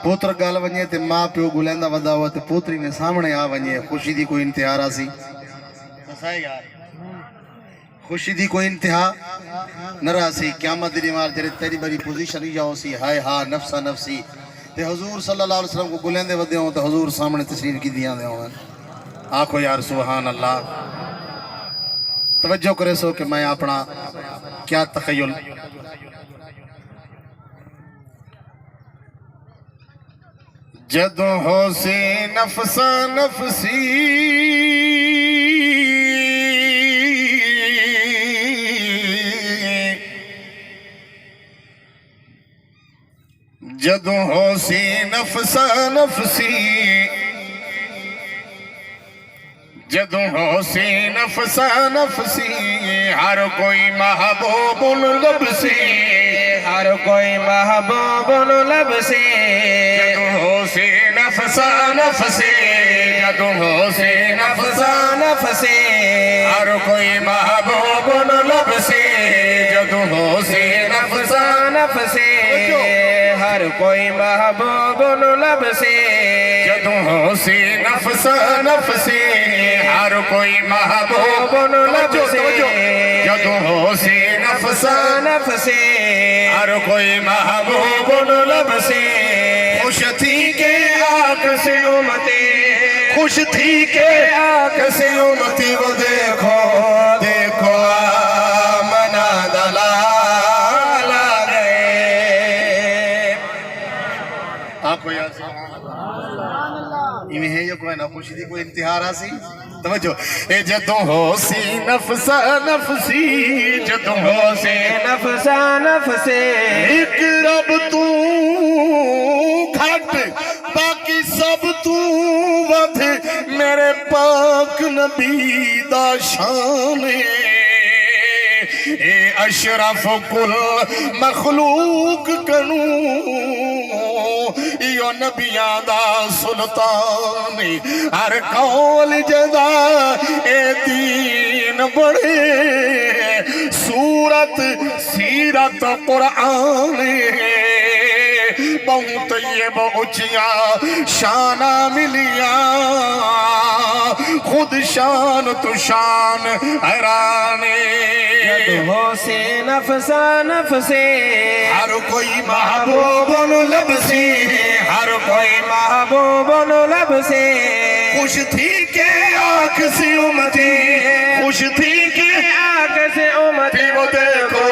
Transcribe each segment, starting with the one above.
پوتر گال ونجے تے ماں پیو گلیندا ودا ہوا تے پوتری میں سامنے آ ونجے خوشی دی کوئی انتہا راسی خوشی دی کوئی انتہا نہ راسی قیامت دی مار جڑے تیری بڑی پوزیشن ہی جاؤ سی ہائے ہاں نفسا نفسی تے حضور صلی اللہ علیہ وسلم کو گلیندے ودے ہوں تے حضور سامنے تشریف کی دیاں دے ہوں آنکھو یار سبحان اللہ توجہ کرے سو کہ میں اپنا کیا تخیل جدوں ہو سی نفسا نفسی جدوں ہو سی نفسا نفسی جدوں ہو سی نفسا نفسی ہر کوئی محبوب لبسی ہر کوئی محبوب لبسی جدوں ہو سی نفسا نفسی جدوں ہو سی نفسا نفسی ہر کوئی محبوب لبسی جدوں ہو سی نفسا نفسی ہر کوئی محبوب لبسی جدوں ہو سی نفسا نفسی ہر کوئی محبوب لبسی جدوں ہو سی نفسا نفسی ہر کوئی محبوب لبسی خوش تھی کہ آنکھ سے امتی خوش تھی کہ آنکھ سے امتی وہ دیکھو دیکھو آمنہ دلال آ گئے آنکھو یا ایمیں ہے یہ کوئی نہ خوشی دی کوئی انتہا راسی توجہ اے جدوں ہو سی نفسا نفسی جدوں ہو سی نفسا نفسی ایک رب تو کھٹ باقی سب تو ود میرے پاک نبی دا شان اے اشرف کل مخلوق کنو ایو نبیاں دا سلطان ہر قول جدا اے دین بڑے سورت سیرت قرآن بہت طیب اچھیاں شانہ ملیاں خود شان تو شان حیرانے جدوں ہو سی نفسا نفسی ہر کوئی محبوب لبسی ہر کوئی محبوب لبسی خوش تھی کہ آنکھ سے امتی خوش تھی کہ آنکھ سے امتی وہ دیکھو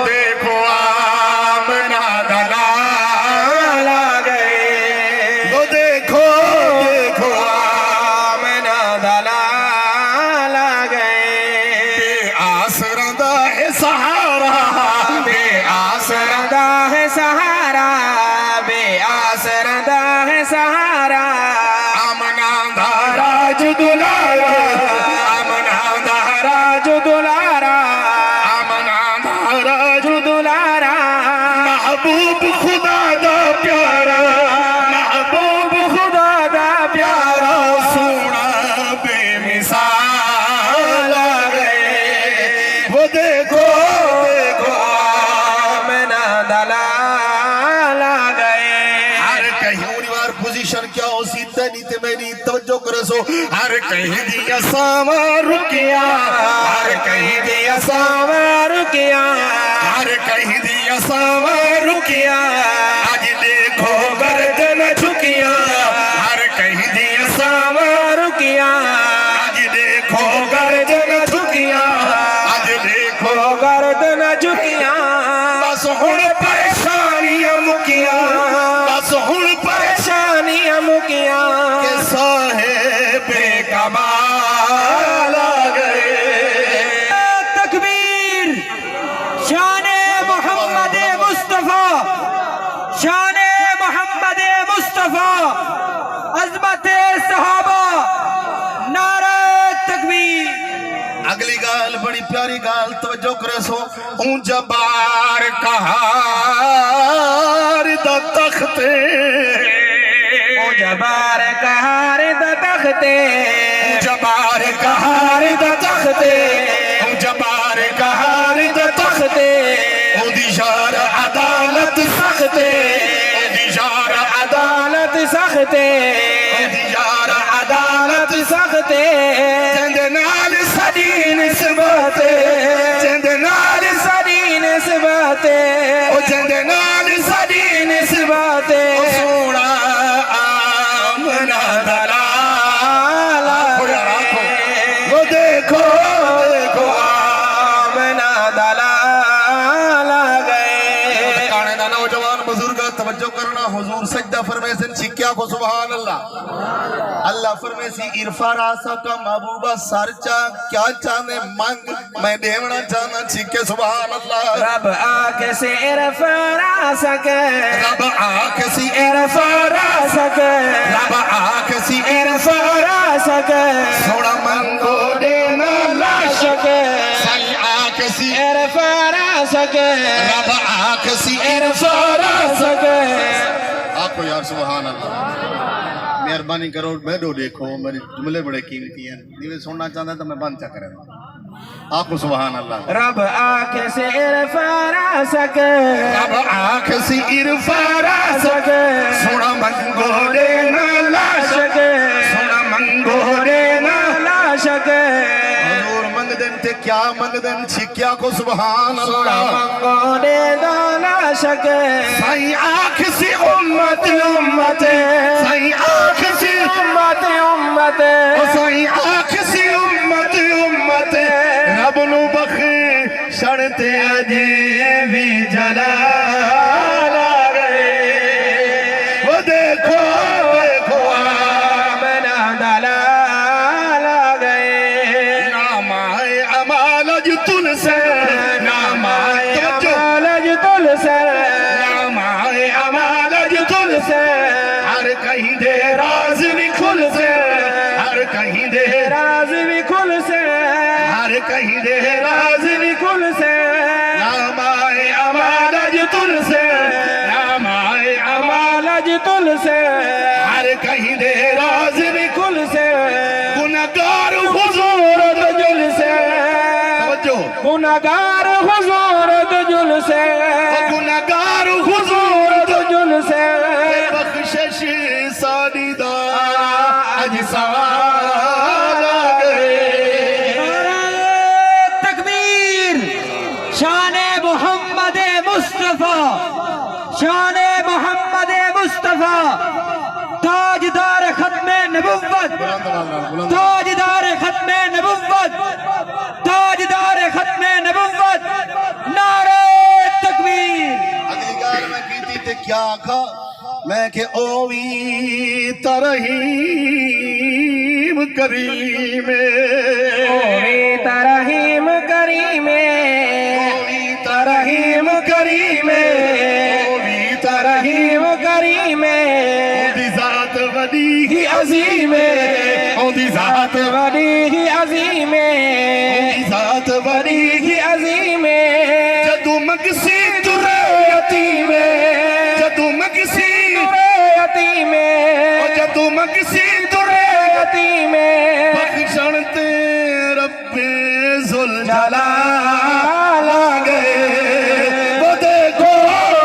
دیکھو آمنہ دلال آ گئے وہ دیکھو دیکھو آمنہ دلال آ گئے بے آسرا دا ہے سہارا بے آسرا دا ہے سہارا بے آسرا دا ہے سہارا آمنہ دھارا جو دلارا آمنہ دھارا جو دلارا آمنہ دھارا جو دلارا محبوب خدا دا پیارا محبوب خدا دا پیارا سونا بے مثال آ گئے وہ دیکھو دیکھو آمنہ دلال آ گئے ہر کہیں انیوار پوزیشن کیا ہو سیدھا نہیں تے میں نہیں توجہ کرے سو ہر کہیں دیا ساما رکیا ہر کہیں دیا ساما رکیا ہر کہیں دیا ساما رکیا آج دیکھو گردن جھکیا ہر کہیں دیا ساما رکیا آج دیکھو گردن جھکیا آج دیکھو گردن جھکیا بس ہن پریشانیاں مکیا بس ہن پریشانیاں مکیا کہ صاحب کمال آ گئے تکبیر شان محمد مصطفیٰ شان محمد مصطفیٰ عظمت صحابہ نعرہ تکبیر اگلی گال بڑی پیاری گال توجہ کرے سو اون جبار کہار دا تختے او جبار کہار دا تختے جبار کہار دا تختے جبار کہار دا تختے دی شار عدالت سختے دی شار عدالت سختے یار عدالت سختے جند نال سدی نسبت جند نال سدی نسبت جند نال سدی نسبت سونا آمنا دلال وہ دیکھو دیکھو آمنا دلال گئے کانے دا نوجوان بزرگ توجہ کرنا حضور سجدہ فرمائے سن چھکیا کو سبحان اللہ اللہ فرمائے سی ارفا راسا کا محبوبہ سر چاہ کیا چاہنے مانگ میں دیونا چاہنا چھکے سبحان اللہ رب آکے سے ارفا سکے رب آنکھ سی ارفا سکے رب آنکھ سی ارفا سکے سوڑا منگو دینا لاشکے سی آنکھ سی ارفا سکے رب آنکھ سی ارفا سکے آپ کو یار سبحان اللہ مہربانی کرو بیٹھو دیکھو میری جملے بڑے قیمتی ہیں نیوے سننا چاہتا ہے تو میں بند چا کریں آپ کو سبحان اللہ رب آنکھ سے ارفا سکے رب آنکھ سی ارفا سکے سونا منگو دینا لاشکے سونا منگو دینا لاشکے حضور منگ دن تے کیا منگ دن چھکیا کو سبحان اللہ منگو دے دانا شکے سائی آنکھ سی امت امت سائی آنکھ سی امت امت سائی آنکھ سی امت امت رب نو بخشڑتے اجے بھی جلال آ گئے وہ دیکھو دیکھو آمنا دلال آ گئے نام آئے امالج تل سے نام آئے امالج تل سے نام آئے امالج تل سے ہر کہیں دے راز بھی کھل سے ہر کہیں دے راز بھی کھل سے ہر کہیں دے راز بھی کھل سے نام آئے امالج تل سے نام آئے امالج تل سے ہر کہیں دے راز بھی کھل سے گناہگار حضور دجل سے توجہ گناہگار حضور دجل سے گناہگار حضور دجل سے بخشش ساری دا اج سوال آ گئے تکبیر شان محمد مصطفیٰ شان محمد مصطفیٰ تاجدار ختم نبوت تاجدار ختم نبوت تاجدار ختم نبوت نعرہ تکبیر اگلی گال میں کیتی تے کیا آکھا میں کہ اوی ترحیم کریم اوی ترحیم کریم اوی ترحیم کریم اوی ترحیم کریم دی ذات وڈی ہی عظیم دی ذات بڑی ہی عظیم دی ذات وڈی ہی عظیم جدو مگسی ترے یتیم جدو مگسی یتیم جدو مگسی ترے یتیم بخشن تے رب ذل جلال آ گئے وہ دیکھو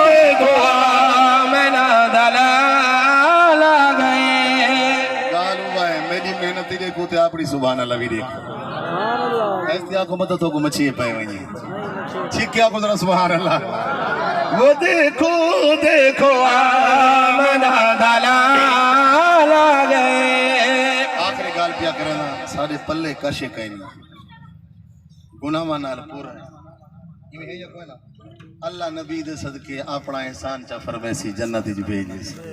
دیکھو آمنا دلال آ گئے گال ہوا ہے میری محنت دیکھو تے اپنی سبحان اللہ بھی دیکھو ایسی آنکھوں مدد ہوگو مچھئے پائے ہوئی چھکیا کو ذرا سبحان اللہ وہ دیکھو دیکھو آمنا دلال آ گئے آخری گال پیا کرنا سارے پلے کشے کہیں گناہ مانال پورا ہے اللہ نبی دے صدقے اپنا احسان چا فرمیسی جنت جو بھیجی سی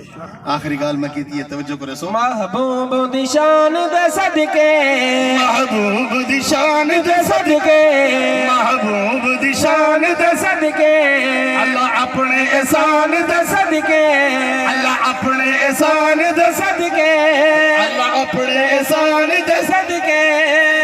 آخری گال میں کیتی ہے توجہ کرے سو محبوب دی شان دے صدقے محبوب دی شان دے صدقے محبوب دی شان دے صدقے اللہ اپنے احسان دے صدقے اللہ اپنے احسان دے صدقے اللہ اپنے احسان دے صدقے